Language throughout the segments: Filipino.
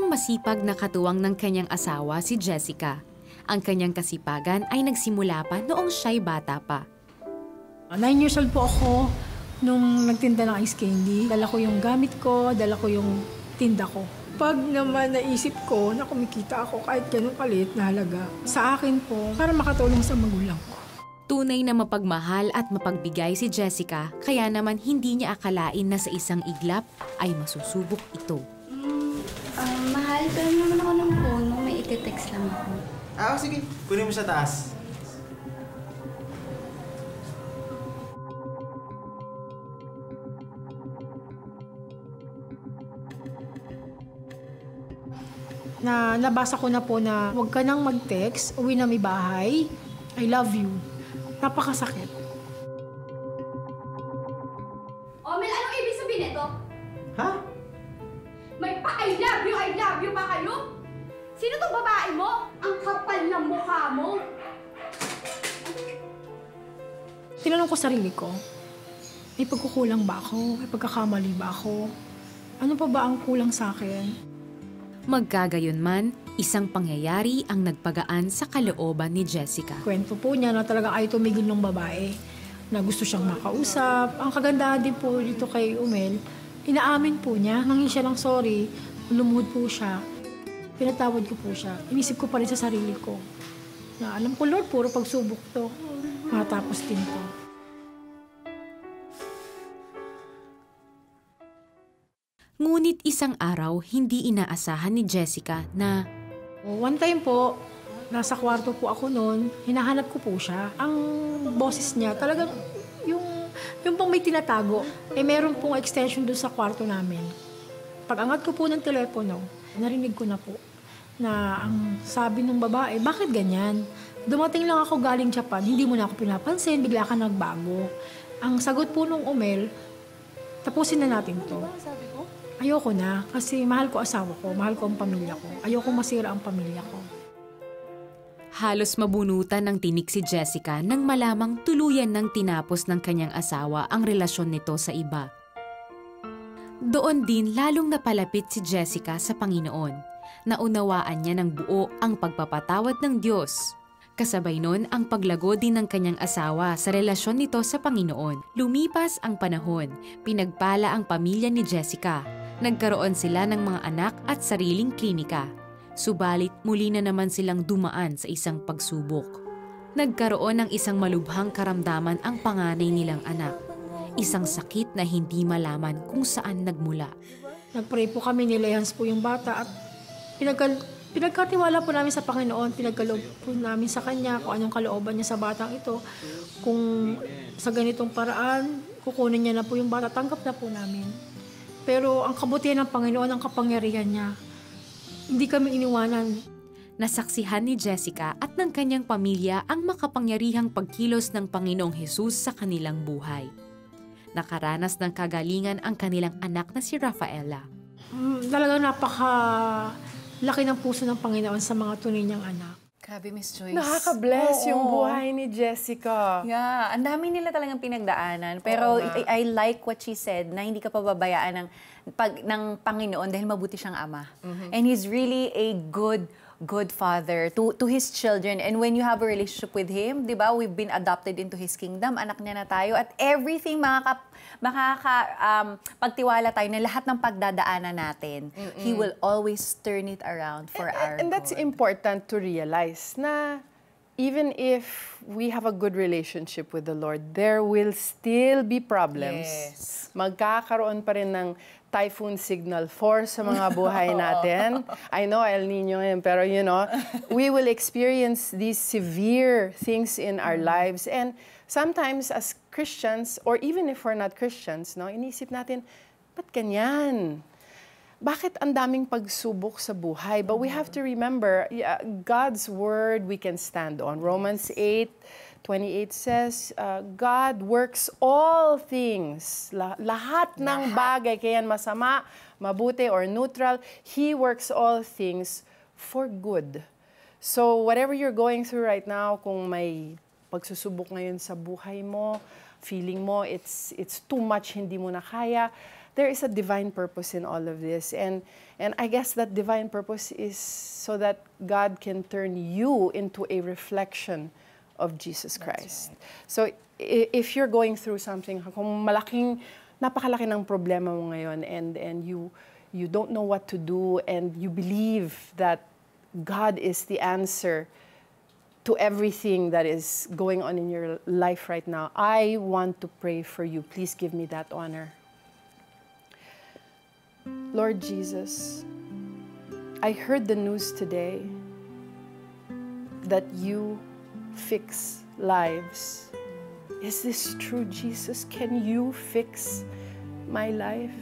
Isang masipag na katuwang ng kanyang asawa si Jessica. Ang kanyang kasipagan ay nagsimula pa noong siya'y bata pa. 9 years old po ako nung nagtinda ng ice candy. Dala ko yung gamit ko, dala ko yung tinda ko. Pag naman naisip ko na kumikita ako kahit ganun kalit na halaga, sa akin po, para makatulong sa magulang ko. Tunay na mapagmahal at mapagbigay si Jessica, kaya naman hindi niya akalain na sa isang iglap ay masusubok ito. Mahal, pero naman ako ng phone mo, may iti-text lang ako. Sige. Kunin mo sa taas. Nabasa ko na po na huwag ka nang mag-text, uwi na may bahay, I love you. Napakasakit. Omel, anong ibig sabihin nito? Ha? May pa-I love you pa kayo? Sino tong babae mo? Ang kapal ng mukha mo. Tinanong ko sarili ko, may pagkukulang ba ako? May pagkakamali ba ako? Ano pa ba ang kulang sa akin? Magkagayon man, isang pangyayari ang nagpagaan sa kalooban ni Jessica. Kwento po niya na talaga ay tumigil ng babae, na gusto siyang makausap. Ang kagandahan din po dito kay Umel, inaamin po niya, nanghin siya ng sorry, lumuhod po siya. Pinatawad ko po siya. Inisip ko pa rin sa sarili ko na alam ko, Lord, puro pagsubok to. Matapos din to. Ngunit isang araw, hindi inaasahan ni Jessica na One time po, nasa kwarto po ako noon, hinahanap ko po siya. Ang boses niya, talagang yung pang may tinatago, meron pong extension doon sa kwarto namin. Pag angat ko po ng telepono, narinig ko na po na ang sabi ng babae, bakit ganyan? Dumating lang ako galing Japan, hindi mo na ako pinapansin, bigla ka nagbago. Ang sagot po nung Umel, tapusin na natin to. Ayoko na, kasi mahal ko asawa ko, mahal ko ang pamilya ko. Ayoko masira ang pamilya ko. halos mabunutan ng tinik si Jessica nang malamang tuluyan ng tinapos ng kanyang asawa ang relasyon nito sa iba. Doon din lalong napalapit si Jessica sa Panginoon. Naunawaan niya ng buo ang pagpapatawad ng Diyos. Kasabay nun ang paglago din ng kanyang asawa sa relasyon nito sa Panginoon. Lumipas ang panahon, pinagpala ang pamilya ni Jessica. Nagkaroon sila ng mga anak at sariling klinika. Subalit muli na naman silang dumaan sa isang pagsubok. Nagkaroon ng isang malubhang karamdaman ang panganay nilang anak. Isang sakit na hindi malaman kung saan nagmula. Nagpray po kami, nilehans po yung bata at pinagkatiwala po namin sa Panginoon, pinagkaloob po namin sa Kanya kung anong kalooban niya sa batang ito. Kung sa ganitong paraan, kukunin niya na po yung bata, tanggap na po namin. Pero ang kabutihan ng Panginoon, ang kapangyarihan niya, hindi kami iniwanan. Nasaksihan ni Jessica at ng kanyang pamilya ang makapangyarihang pagkilos ng Panginoong Hesus sa kanilang buhay. Nakaranas ng kagalingan ang kanilang anak na si Rafaela. Talagang laki ng puso ng Panginoon sa mga tunay niyang anak. Grabe, Miss Joyce. Nakaka-bless yung buhay ni Jessica. Yeah, ang dami nila talagang pinagdaanan. Pero I like what she said, na hindi ka pababayaan ng Panginoon dahil mabuti siyang ama. And He's really a good father to his children. And when you have a relationship with Him, di ba, we've been adopted into His kingdom, anak niya na tayo, at everything pagtiwala tayo na lahat ng pagdadaanan natin, He will always turn it around for our And that's good. important to realize na even if we have a good relationship with the Lord, there will still be problems. Yes. Magkakaroon pa rin ng typhoon signal 4 sa mga buhay natin. I know El Nino yun, pero you know, we will experience these severe things in our lives. And sometimes as Christians, or even if we're not Christians, no, inisip natin, ba't ganyan? Bakit ang daming pagsubok sa buhay? But we have to remember, God's word we can stand on. Romans 8:28 says, God works all things. Lahat ng bagay, kaya masama, mabuti, or neutral, He works all things for good. So whatever you're going through right now, kung may pagsusubok ngayon sa buhay mo, feeling mo it's too much, hindi mo na kaya, there is a divine purpose in all of this. And I guess that divine purpose is so that God can turn you into a reflection of Jesus Christ. Right. So if you're going through something, kung napakalaki ng problema mo ngayon, and you don't know what to do, and you believe that God is the answer to everything that is going on in your life right now, I want to pray for you. Please give me that honor. Lord Jesus, I heard the news today that you fix lives. Is this true, Jesus? Can you fix my life?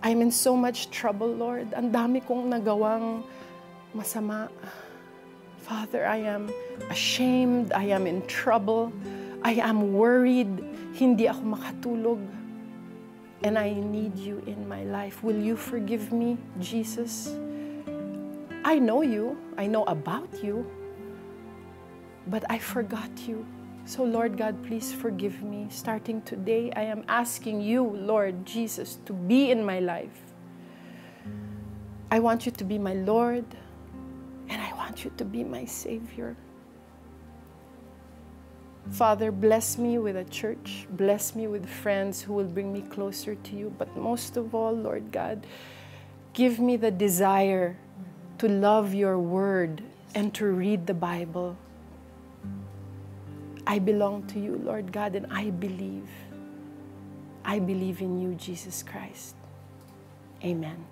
I'm in so much trouble, Lord. Ang dami kong nagawang masama. Father, I am ashamed. I am in trouble. I am worried. Hindi ako makatulog. And I need you in my life. Will you forgive me, Jesus? I know you. I know about you. But I forgot you. So, Lord God, please forgive me. Starting today, I am asking you, Lord Jesus, to be in my life. I want you to be my Lord, and I want you to be my Savior. Father, bless me with a church. Bless me with friends who will bring me closer to you. But most of all, Lord God, give me the desire to love your word and to read the Bible. I belong to you, Lord God, and I believe. I believe in you, Jesus Christ. Amen.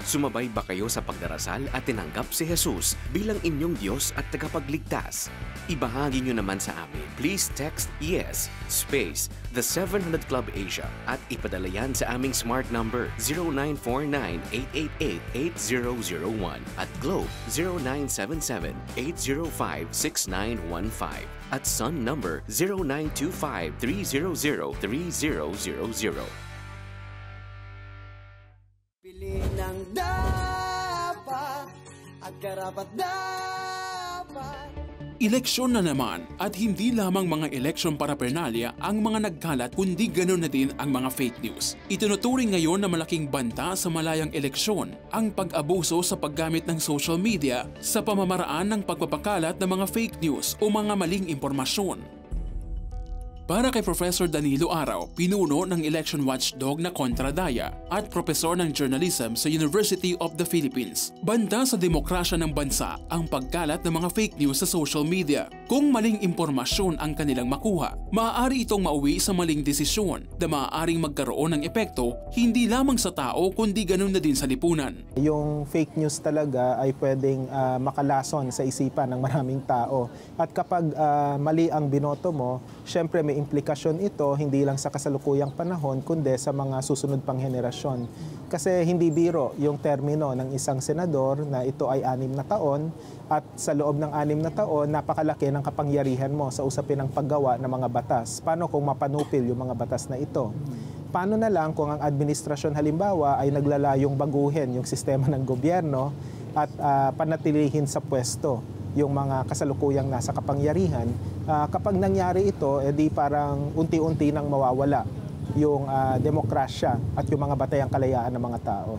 Sumabay ba kayo sa pagdarasal at tinanggap si Jesus bilang inyong Diyos at tagapagligtas? Ibahagi nyo naman sa amin. Please text YES space the 700 Club Asia at ipadala yan sa aming smart number 0949-888-8001 at Globe 0977-805-6915 at Sun number 0925-300-3000. Pili ng dapat at karapat dapat. Eleksyon na naman at hindi lamang mga eleksyon paraphernalia ang mga nagkalat kundi ganoon na din ang mga fake news. Itinuturing ngayon na malaking banta sa malayang eleksyon ang pag-abuso sa paggamit ng social media sa pamamaraan ng pagpapakalat ng mga fake news o mga maling impormasyon. Para kay Professor Danilo Araw, pinuno ng election watchdog na Contra Daya at profesor ng journalism sa University of the Philippines, banta sa demokrasya ng bansa ang pagkalat ng mga fake news sa social media. Kung maling impormasyon ang kanilang makuha, maaari itong mauwi sa maling desisyon na maaaring magkaroon ng epekto hindi lamang sa tao kundi ganun na din sa lipunan. Yung fake news talaga ay pwedeng makalason sa isipan ng maraming tao. At kapag mali ang binoto mo, syempre may implikasyon ito hindi lang sa kasalukuyang panahon kundi sa mga susunod pang henerasyon. Kasi hindi biro yung termino ng isang senador na ito ay 6 na taon at sa loob ng 6 na taon napakalaki ng kapangyarihan mo sa usapin ng paggawa ng mga batas. Paano kung mapanupil yung mga batas na ito? Paano na lang kung ang administrasyon halimbawa ay naglalayong baguhin yung sistema ng gobyerno at panatilihin sa pwesto yung mga kasalukuyang nasa kapangyarihan, kapag nangyari ito, edi parang unti-unti nang mawawala yung demokrasya at yung mga batayang kalayaan ng mga tao.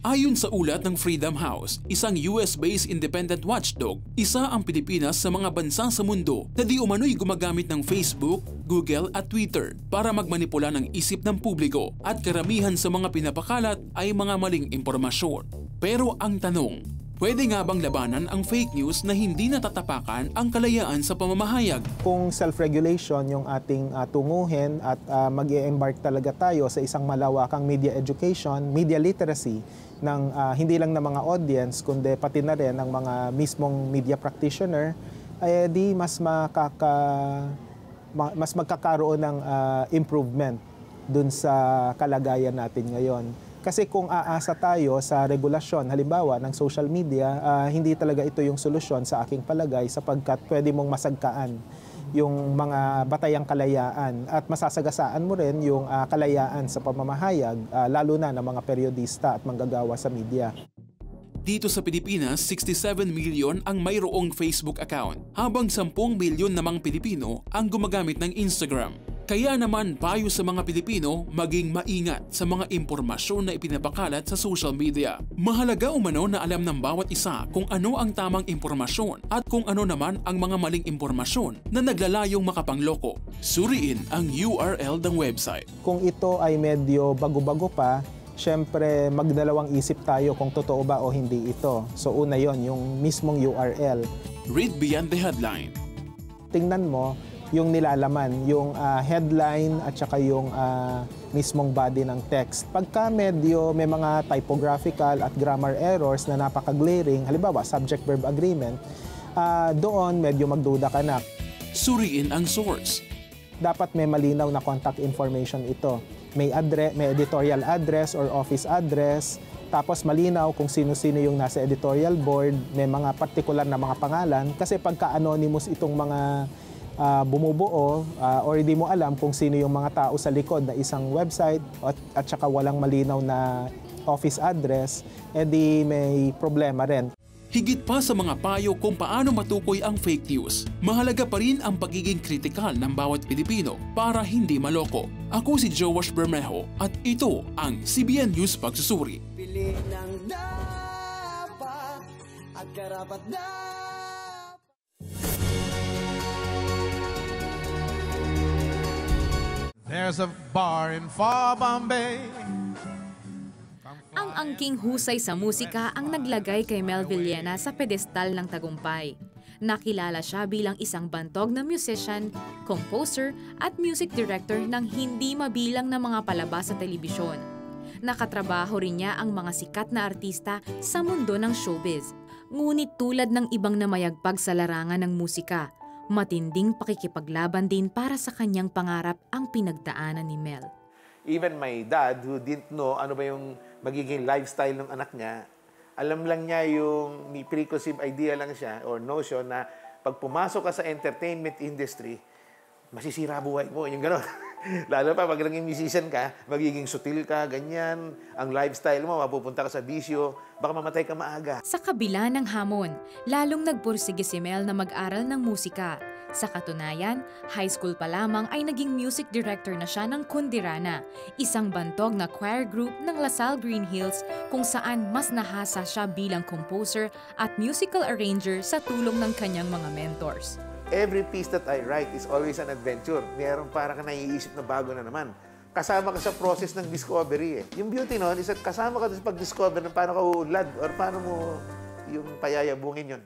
Ayon sa ulat ng Freedom House, isang US-based independent watchdog, isa ang Pilipinas sa mga bansa sa mundo na di umano'y gumagamit ng Facebook, Google at Twitter para magmanipula ng isip ng publiko at karamihan sa mga pinapakalat ay mga maling impormasyon. Pero ang tanong, pwede nga bang labanan ang fake news na hindi natatapakan ang kalayaan sa pamamahayag? Kung self-regulation yung ating tunguhin at mag-e-embark talaga tayo sa isang malawakang media education, media literacy, ng hindi lang ng mga audience, kundi pati na rin ng mga mismong media practitioner, ay di mas magkakaroon ng improvement dun sa kalagayan natin ngayon. Kasi kung aasa tayo sa regulasyon, halimbawa ng social media, hindi talaga ito yung solusyon sa aking palagay sapagkat pwede mong masagkaan yung mga batayang kalayaan at masasagasaan mo rin yung kalayaan sa pamamahayag, lalo na ng mga periodista at manggagawa sa media. Dito sa Pilipinas, 67 milyon ang mayroong Facebook account, habang 10 milyon namang Pilipino ang gumagamit ng Instagram. Kaya naman payo sa mga Pilipino maging maingat sa mga impormasyon na ipinapakalat sa social media. Mahalaga umano na alam ng bawat isa kung ano ang tamang impormasyon at kung ano naman ang mga maling impormasyon na naglalayong makapangloko. Suriin ang URL ng website. Kung ito ay medyo bago-bago pa, syempre magdalawang isip tayo kung totoo ba o hindi ito. So una yon, yung mismong URL. Read beyond the headline. Tingnan mo yung nilalaman, yung headline at saka yung mismong body ng text. Pagka medyo may mga typographical at grammar errors na napaka-glaring, halimbawa subject-verb agreement, doon medyo magduda ka na. Suriin ang source. Dapat may malinaw na contact information ito. May editorial address or office address, tapos malinaw kung sino-sino yung nasa editorial board, may mga particular na mga pangalan, kasi pagka anonymous itong mga bumubuo or hindi mo alam kung sino yung mga tao sa likod na isang website at saka walang malinaw na office address, edi may problema rin. Higit pa sa mga payo kung paano matukoy ang fake news, mahalaga pa rin ang pagiging kritikal ng bawat Pilipino para hindi maloko. Ako si Joash Bermejo at ito ang CBN News Pagsusuri. Pili ng dapat at karapat dapat. There's a bar in far Bombay. Ang angking husay sa musika ang naglagay kay Mel Villena sa pedestal ng tagumpay. Nakilala siya bilang isang bantog na musician, composer at music director ng hindi mabilang na mga palabas sa telebisyon. Nakatrabaho rin niya ang mga sikat na artista sa mundo ng showbiz. Ngunit tulad ng ibang namayagpag sa larangan ng musika, matinding pakikipaglaban din para sa kanyang pangarap ang pinagdaanan ni Mel. Even my dad, who didn't know ano ba yung magiging lifestyle ng anak niya, alam lang niya yung may preconceived idea lang siya or notion na pag pumasok ka sa entertainment industry, masisira buhay mo. Yung gano'n. Lalo pa pag naging musician ka, magiging sutil ka, ganyan. Ang lifestyle mo, mapupunta ka sa bisyo, baka mamatay ka maaga. Sa kabila ng hamon, lalong nagpursige si Mel na mag-aral ng musika. Sa katunayan, high school pa lamang ay naging music director na siya ng Kundirana, isang bantog na choir group ng LaSalle Green Hills kung saan mas nahasa siya bilang composer at musical arranger sa tulong ng kanyang mga mentors. Every piece that I write is always an adventure. Meron para ka naiisip na bago na naman. Kasama ka sa process ng discovery eh. Yung beauty nun is at kasama ka sa pag-discover ng paano ka uunlad or paano mo yung payayabungin yun.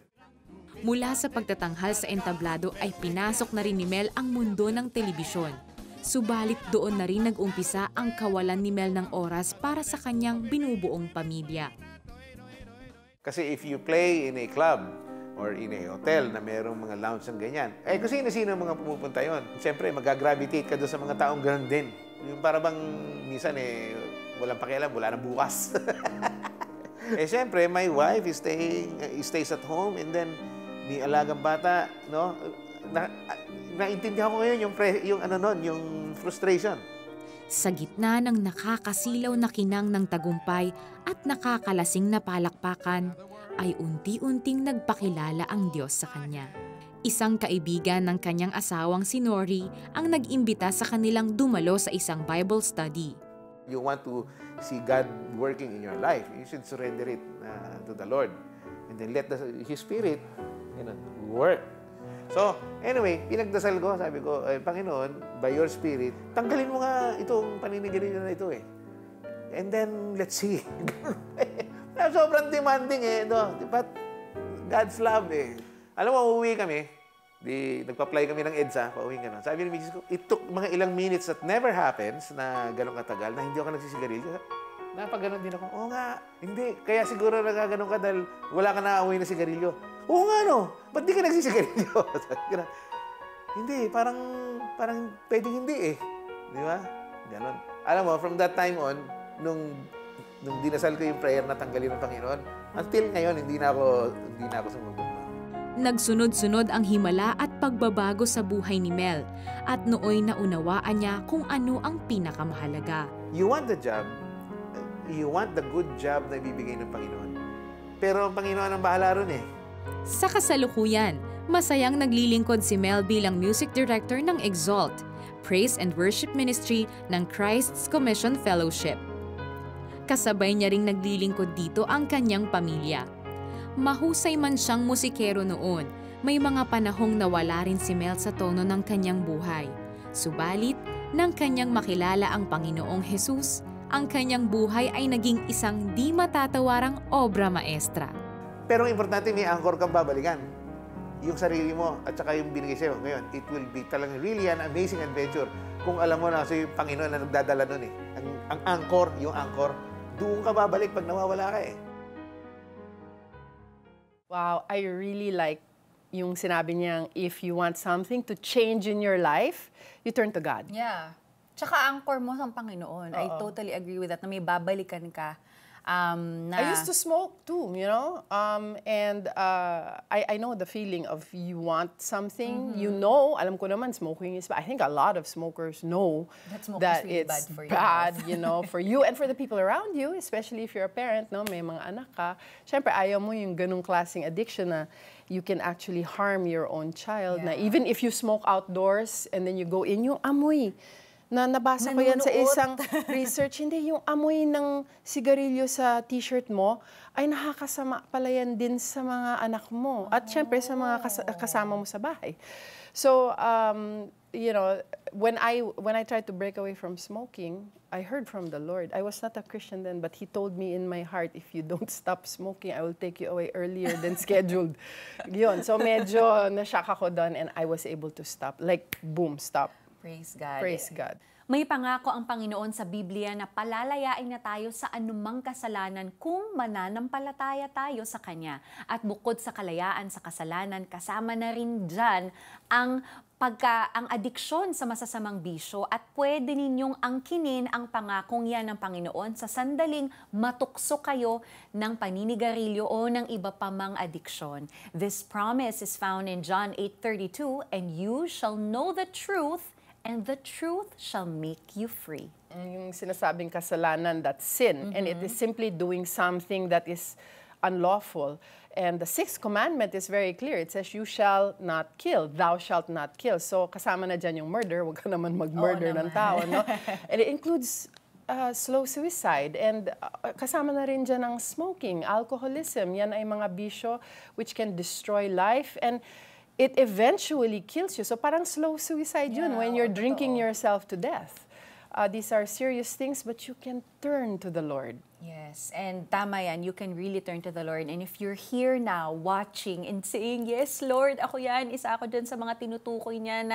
Mula sa pagtatanghal sa entablado ay pinasok na rin ni Mel ang mundo ng telebisyon. Subalit doon na rin nag-umpisa ang kawalan ni Mel ng oras para sa kanyang binubuong pamilya. Kasi if you play in a club or in a hotel na mayroong mga lounge ng ganyan, eh kung sino-sino mga pumupunta yon. Siyempre, mag-gravitate ka doon sa mga taong ganoon din. Yung para bang minsan eh, walang pakialam, wala na bukas. Eh siyempre, my wife is stays at home and then may alagang bata, no? Naintindihan ko ngayon yung frustration. Sa gitna ng nakakasilaw na kinang ng tagumpay at nakakalasing na palakpakan, ay unti-unting nagpakilala ang Diyos sa kanya. Isang kaibigan ng kanyang asawang si Nori ang nag-imbita sa kanilang dumalo sa isang Bible study. You want to see God working in your life, you should surrender it to the Lord. And then let His Spirit work. So, anyway, pinagdasal ko, sabi ko, Panginoon, by your Spirit, tanggalin mo nga itong paninigarilyo na ito eh. And then, let's see. Sobrang demanding eh, no? But God's love eh. Alam mo, uuwi kami, nagpa-apply kami ng EDSA, pauwi ka na. Sabi ni Mrs. ko, it took mga ilang minutes that never happens na gano'ng katagal na hindi ako nagsisigarilyo. Napag-ganon din ako, oo nga, hindi. Kaya siguro nagaganon ka dahil wala ka na-amoy na sigarilyo. Oo nga no, ba't di ka nagsisigarilyo? Hindi, parang pwedeng hindi eh. Di ba? Ganon. Alam mo, from that time on, nung dinasal ko yung prayer na tanggalin ng Panginoon, until ngayon, hindi na ako sumubok. Nagsunod-sunod ang himala at pagbabago sa buhay ni Mel at nooy naunawaan niya kung ano ang pinakamahalaga. You want the job, you want the good job na ibibigay ng Panginoon. Pero ang Panginoon ang bahala ron eh. Sa kasalukuyan, masayang naglilingkod si Mel bilang music director ng Exalt, Praise and Worship Ministry ng Christ's Commission Fellowship. Kasabay niya ring naglilingkod dito ang kanyang pamilya. Mahusay man siyang musikero noon, may mga panahong nawala rin si Mel sa tono ng kanyang buhay. Subalit, nang kanyang makilala ang Panginoong Jesus, ang kanyang buhay ay naging isang di matatawarang obra maestra. Pero ang importante, may anchor kang babalikan. Yung sarili mo at saka yung binigay sa'yo. Ngayon, it will be talagang really an amazing adventure kung alam mo na kasi yung Panginoon na nagdadala nun eh. Ang anchor, yung anchor, doon ka babalik pag nawawala ka eh. Wow, I really like yung sinabi niyang, if you want something to change in your life, you turn to God. Yeah. Tsaka anchor mo sa Panginoon. I totally agree with that, na may babalikan ka. I used to smoke too, you know, and I know the feeling of you want something, you know, alam ko naman smoking is bad. I think a lot of smokers know that really it's bad for bad, you know, for you and for the people around you, especially if you're a parent, no, may mga anak ka. Siyempre, ayaw mo yung ganung klaseng addiction na you can actually harm your own child, na even if you smoke outdoors and then you go in, yung amoy, na nabasa ko yan sa isang research, hindi yung amoy ng sigarilyo sa t-shirt mo ay nakakasama pala yan din sa mga anak mo at syempre sa mga kasama mo sa bahay. So, you know, when I tried to break away from smoking, I heard from the Lord. I was not a Christian then, but He told me in my heart, if you don't stop smoking, I will take you away earlier than scheduled. Yun. So medyo na-shock ako doon and I was able to stop. Like, boom, stop. Praise God. Praise God. May pangako ang Panginoon sa Biblia na palalayain na tayo sa anumang kasalanan kung mananampalataya tayo sa Kanya. At bukod sa kalayaan sa kasalanan, kasama na rin dyan ang adiksyon sa masasamang bisyo at pwede ninyong angkinin ang pangakong yan ng Panginoon sa sandaling matukso kayo ng paninigarilyo o ng iba pa mang adiksyon. This promise is found in John 8:32, and you shall know the truth, and the truth shall make you free. Yung sinasabing kasalanan, that's sin. And it is simply doing something that is unlawful. And the sixth commandment is very clear. It says, you shall not kill. Thou shalt not kill. So kasama na dyan yung murder. Huwag ka naman mag-murder ng tao. No? And it includes slow suicide. And kasama na rin dyan ang smoking, alcoholism. Yan ay mga bisyo which can destroy life. And it eventually kills you. So parang slow suicide yun when you're drinking yourself to death. These are serious things, but you can turn to the Lord. Yes, and tama yan, you can really turn to the Lord. And if you're here now watching and saying, yes, Lord, ako yan, isa ako dyan sa mga tinutukoy niya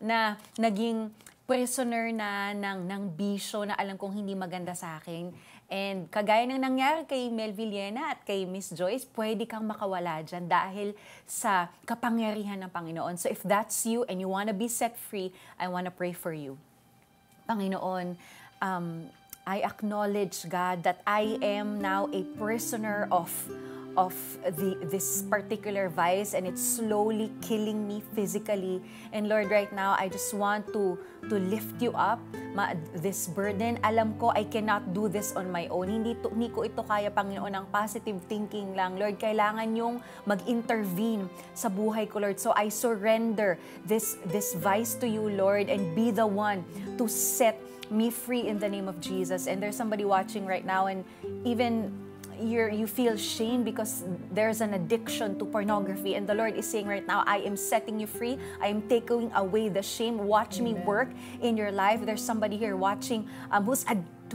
na naging prisoner na ng bisyo na alam kong hindi maganda sa akin. And kagaya ng nangyari kay Mel Villena at kay Miss Joyce, pwede kang makawala dyan dahil sa kapangyarihan ng Panginoon. So if that's you and you want to be set free, I want to pray for you. Panginoon, I acknowledge, God, that I am now a prisoner of this particular vice, and it's slowly killing me physically. And Lord, right now, I just want to lift you up, this burden. Alam ko, I cannot do this on my own. Hindi ko ito kaya, Panginoon, ng positive thinking lang. Lord, kailangan yung mag-intervene sa buhay ko, Lord. So I surrender this vice to you, Lord, and be the one to set me free in the name of Jesus. And there's somebody watching right now, and even you feel shame because there's an addiction to pornography, and the Lord is saying right now, I am setting you free. I am taking away the shame. Watch me work in your life. There's somebody here watching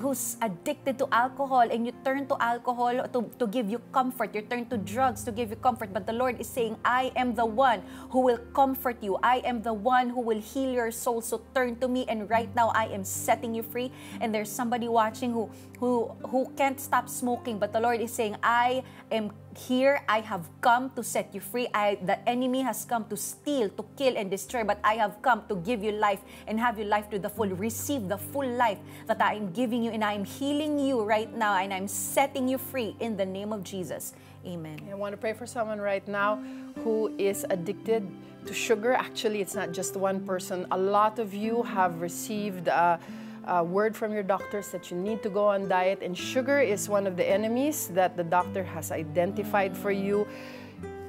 who's addicted to alcohol, and you turn to alcohol to give you comfort. You turn to drugs to give you comfort. But the Lord is saying, I am the one who will comfort you. I am the one who will heal your soul. So turn to me, and right now I am setting you free. And there's somebody watching who can't stop smoking, but the Lord is saying, I am here. I have come to set you free. The enemy has come to steal, to kill, and destroy, but I have come to give you life and have you life to the full. Receive the full life that I am giving you, and I am healing you right now, and I'm setting you free in the name of Jesus. Amen. I want to pray for someone right now who is addicted to sugar. Actually, it's not just one person. A lot of you have received a word from your doctors that you need to go on diet, and sugar is one of the enemies that the doctor has identified for you.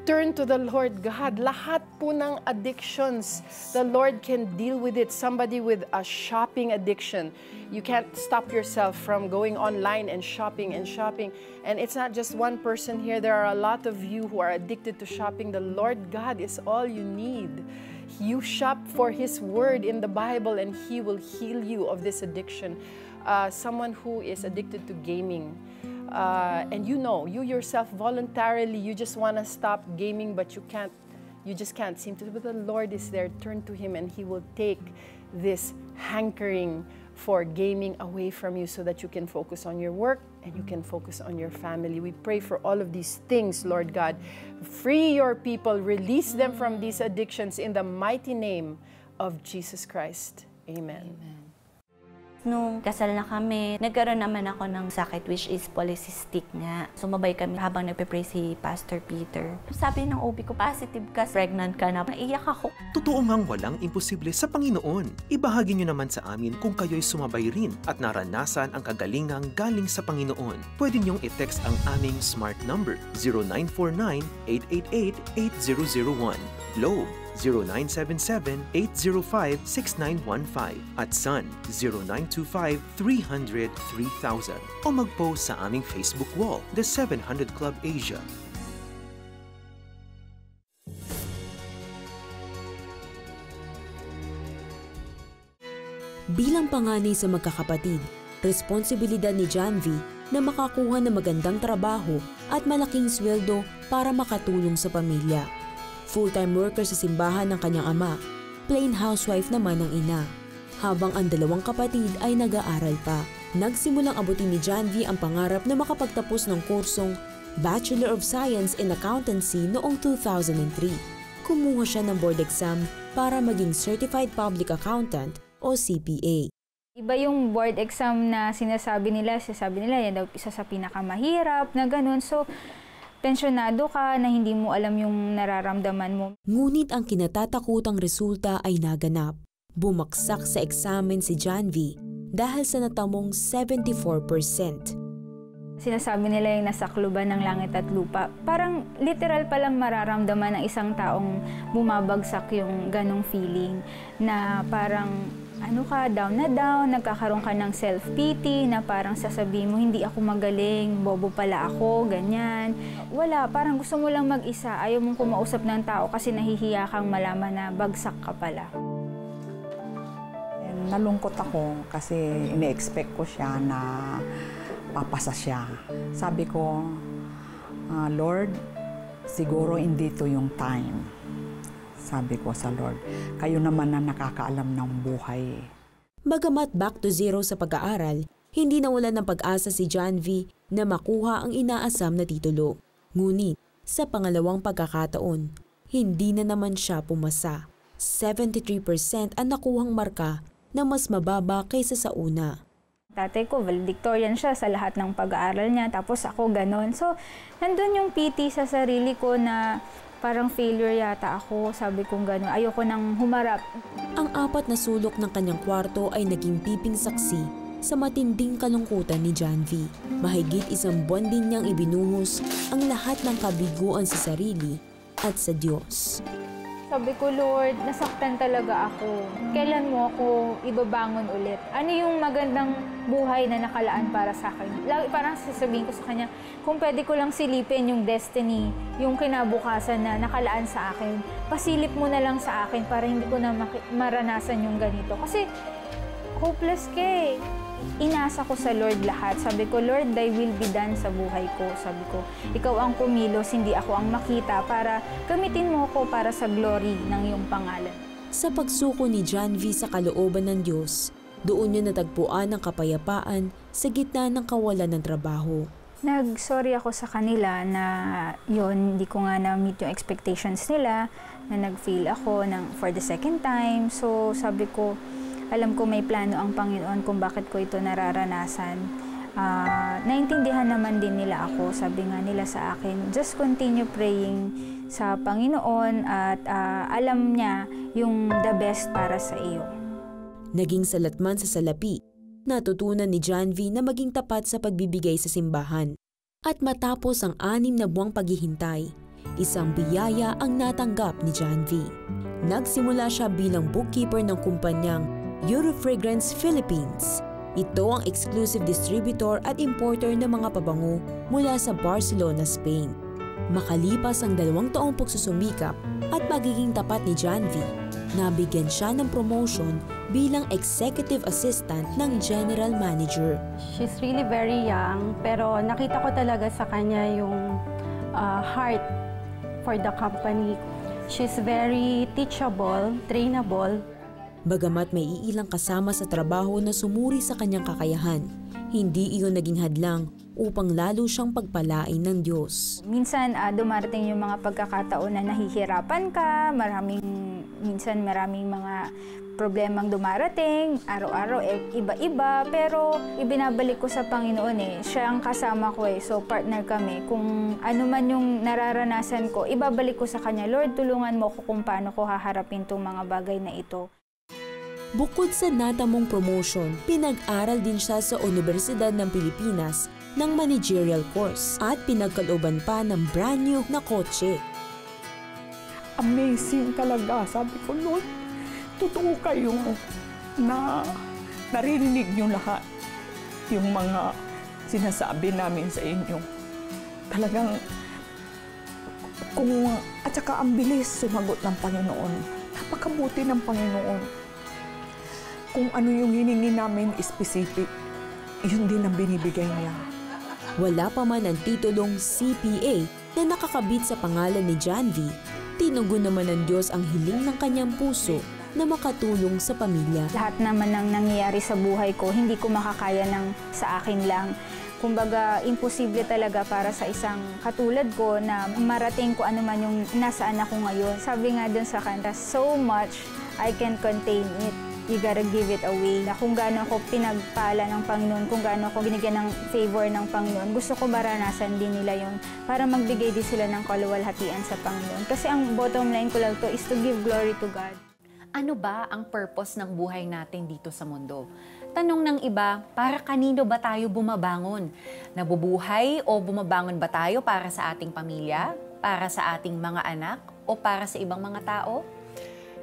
turn to the Lord God. Lahat po ng addictions, the Lord can deal with it. Somebody with a shopping addiction, you can't stop yourself from going online and shopping and shopping. And it's not just one person here. There are a lot of you who are addicted to shopping. The Lord God is all you need. You shop for His word in the Bible and He will heal you of this addiction. Someone who is addicted to gaming, and you know, you yourself voluntarily, you just want to stop gaming, but you just can't seem to. But the Lord is there. Turn to Him and He will take this hankering for gaming away from you so that you can focus on your work and you can focus on your family. We pray for all of these things, Lord God. Free your people, release them from these addictions in the mighty name of Jesus Christ. Amen. Amen. Nung kasal na kami, nagkaroon naman ako ng sakit which is polycystic nga. Sumabay kami habang nagpe-pray si Pastor Peter. Sabi ng OB ko, positive ka, pregnant ka na. Naiyak ako. Totoo ngang walang imposible sa Panginoon. Ibahagi nyo naman sa amin kung kayo'y sumabay rin at naranasan ang kagalingang galing sa Panginoon. Pwede nyong i-text ang aming smart number 0949-888-8001. Globe 0977-805-6915 at Sun 0925-300-3000 o mag-post sa aming Facebook wall, The 700 Club Asia. Bilang panganay sa magkakapatid, responsibilidad ni John V na makakuha ng magandang trabaho at malaking sweldo para makatulong sa pamilya. Full-time worker sa simbahan ng kanyang ama, plain housewife naman ng ina. Habang ang dalawang kapatid ay nag-aaral pa, nagsimulang abutin ni John V ang pangarap na makapagtapos ng kursong Bachelor of Science in Accountancy noong 2003. Kumuha siya ng board exam para maging Certified Public Accountant o CPA. Iba yung board exam na sinasabi nila yan daw isa sa pinakamahirap na ganun. So, pensyonado ka na hindi mo alam yung nararamdaman mo. Ngunit ang kinatatakutang resulta ay naganap. Bumaksak sa eksamen si John V dahil sa natamong 74%. Sinasabi nila yung nasakluban ng langit at lupa. Parang literal palang mararamdaman ng isang taong bumabagsak yung ganong feeling na parang down na down, nagkakaroon ka ng self-pity na parang sasabihin mo, hindi ako magaling, bobo pala ako, ganyan. Wala, parang gusto mo lang mag-isa, ayaw mong kumausap ng tao kasi nahihiya kang malaman na bagsak ka pala. Nalungkot ako kasi ine-expect ko siya na papasa siya. Sabi ko, Lord, siguro hindi to yung time. Sabi ko sa Lord, kayo naman na nakakaalam ng buhay. Bagamat back to zero sa pag-aaral, hindi nawalan ng pag-asa si John V na makuha ang inaasam na titulo. Ngunit sa pangalawang pagkakataon, hindi na naman siya pumasa. 73% ang nakuhang marka na mas mababa kaysa sa una. Tatay ko, valedictorian siya sa lahat ng pag-aaral niya, tapos ako ganon. So, nandun yung pity sa sarili ko na parang failure yata ako, sabi kong gano'n. Ayoko nang humarap. Ang 4 na sulok ng kanyang kwarto ay naging piping saksi sa matinding kalungkutan ni John V. Mahigit 1 buwan din niyang ibinuhos ang lahat ng kabiguan sa sarili at sa Diyos. Sabi ko, Lord, nasaktan talaga ako. Kailan mo ako ibabangon ulit? Ano yung magandang buhay na nakalaan para sa akin? Parang sasabihin ko sa kanya, kung pwede ko lang silipin yung destiny, yung kinabukasan na nakalaan sa akin, pasilip mo na lang sa akin para hindi ko na maranasan yung ganito. Kasi hopeless ka eh. Inasa ko sa Lord lahat. Sabi ko, Lord, thy will be done sa buhay ko. Sabi ko, ikaw ang kumilos, hindi ako ang makita para gamitin mo ko para sa glory ng iyong pangalan. Sa pagsuko ni John V sa kalooban ng Diyos, doon niya natagpuan ang kapayapaan sa gitna ng kawalan ng trabaho. Nag-sorry ako sa kanila na yun, hindi ko nga na-meet yung expectations nila, na nag-fail ako for the second time. So sabi ko, alam ko may plano ang Panginoon kung bakit ko ito nararanasan. Naintindihan naman din nila ako. Sabi nga nila sa akin, just continue praying sa Panginoon at alam niya yung the best para sa iyo. Naging salatman sa salapi, natutunan ni John V na maging tapat sa pagbibigay sa simbahan. At matapos ang 6 na buwang paghihintay, isang biyaya ang natanggap ni John V. Nagsimula siya bilang bookkeeper ng kumpanyang Eurofragrance Philippines. Ito ang exclusive distributor at importer ng mga pabango mula sa Barcelona, Spain. Makalipas ang 2 taong pagsusumikap at pagiging tapat ni John V, nabigyan siya ng promotion bilang executive assistant ng general manager. She's really very young, pero nakita ko talaga sa kanya yung heart for the company. She's very teachable, trainable. Bagamat may iilang kasama sa trabaho na sumuri sa kanyang kakayahan, hindi iyon naging hadlang upang lalo siyang pagpalain ng Diyos. Minsan dumarating yung mga pagkakataon na nahihirapan ka, minsan maraming mga problemang dumarating, araw-araw iba-iba, pero ibinabalik ko sa Panginoon siya ang kasama ko so partner kami. Kung ano man yung nararanasan ko, ibabalik ko sa Kanya, Lord, tulungan mo ko kung paano ko haharapin tong mga bagay na ito. Bukod sa natamong promotion, pinag-aral din siya sa Universidad ng Pilipinas ng managerial course at pinagkalooban pa ng brand new na kotse. Amazing talaga. Sabi ko, Lord, totoo kayo na naririnig niyo lahat yung mga sinasabi namin sa inyo. Talagang, at saka ang bilis sumagot ng Panginoon. Napakabuti ng Panginoon. Kung ano yung hiningi namin specific, yun din ang binibigay niya. Wala pa man ang titulong CPA na nakakabit sa pangalan ni John V, tinugon naman ng Diyos ang hiling ng kanyang puso na makatulong sa pamilya. Lahat naman ng nangyayari sa buhay ko, hindi ko makakaya ng sa akin lang. Kumbaga, imposible talaga para sa isang katulad ko na marating ko ano man yung nasaan ako ngayon. Sabi nga dun sa kanta, so much I can contain it. You gotta give it away. Na kung gaano ako pinagpala ng Panginoon, kung gaano ako binigyan ng favor ng Panginoon, gusto ko maranasan din nila yon para magbigay din sila ng kaluwalhatian sa Panginoon. Kasi ang bottom line ko lang to is to give glory to God. Ano ba ang purpose ng buhay natin dito sa mundo? Tanong ng iba, para kanino ba tayo bumabangon? Nabubuhay o bumabangon ba tayo para sa ating pamilya, para sa ating mga anak, o para sa ibang mga tao?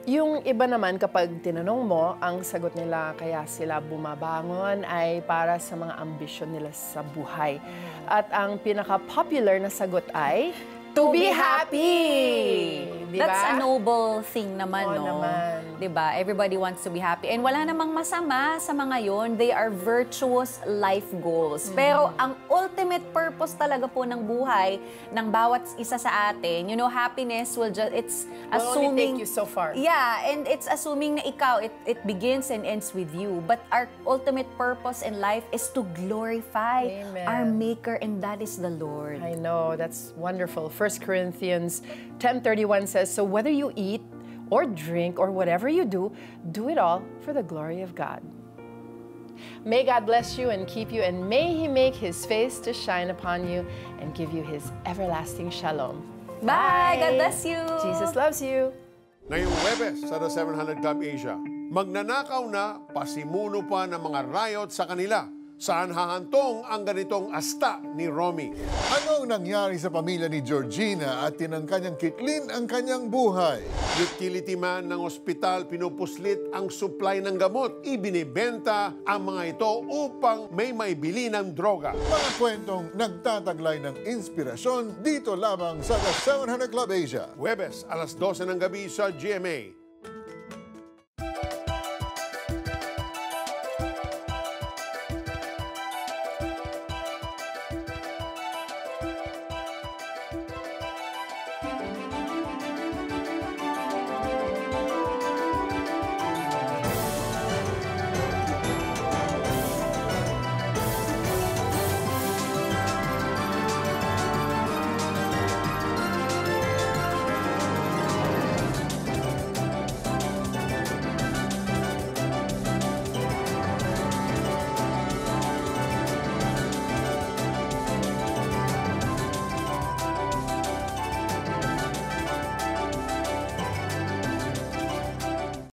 Yung iba naman, kapag tinanong mo, ang sagot nila kaya sila bumabangon ay para sa mga ambisyon nila sa buhay. At ang pinaka-popular na sagot ay, to be happy! Diba? That's a noble thing naman, Oo, no? naman. Diba? Everybody wants to be happy. And wala namang masama sa mga yon. They are virtuous life goals. Pero ang ultimate purpose talaga po ng buhay ng bawat isa sa atin, you know, happiness will just, it's Will only assuming... take you so far. Yeah, and it's assuming na ikaw, it begins and ends with you. But our ultimate purpose in life is to glorify Amen. our Maker, and that is the Lord. I know, that's wonderful. 1 Corinthians 10:31 says, so whether you eat or drink or whatever you do it all for the glory of God. May God bless you and keep you, and may He make His face to shine upon you and give you His everlasting shalom. Bye! God bless you! Jesus loves you! Ngayong Huwebes sa The 700 Club Asia, magnanakaw na, pasimuno pa ng mga riot sa kanila. Saan hahantong ang ganitong asta ni Romy? Ano ang nangyari sa pamilya ni Georgina at tinangkanyang kitlin ang kanyang buhay? Utility man ng ospital pinupuslit ang supply ng gamot. Ibinibenta ang mga ito upang may maibili ng droga. Mga kwentong nagtataglay ng inspirasyon dito lamang sa The 700 Club Asia. Huwebes, alas 12 ng gabi sa GMA.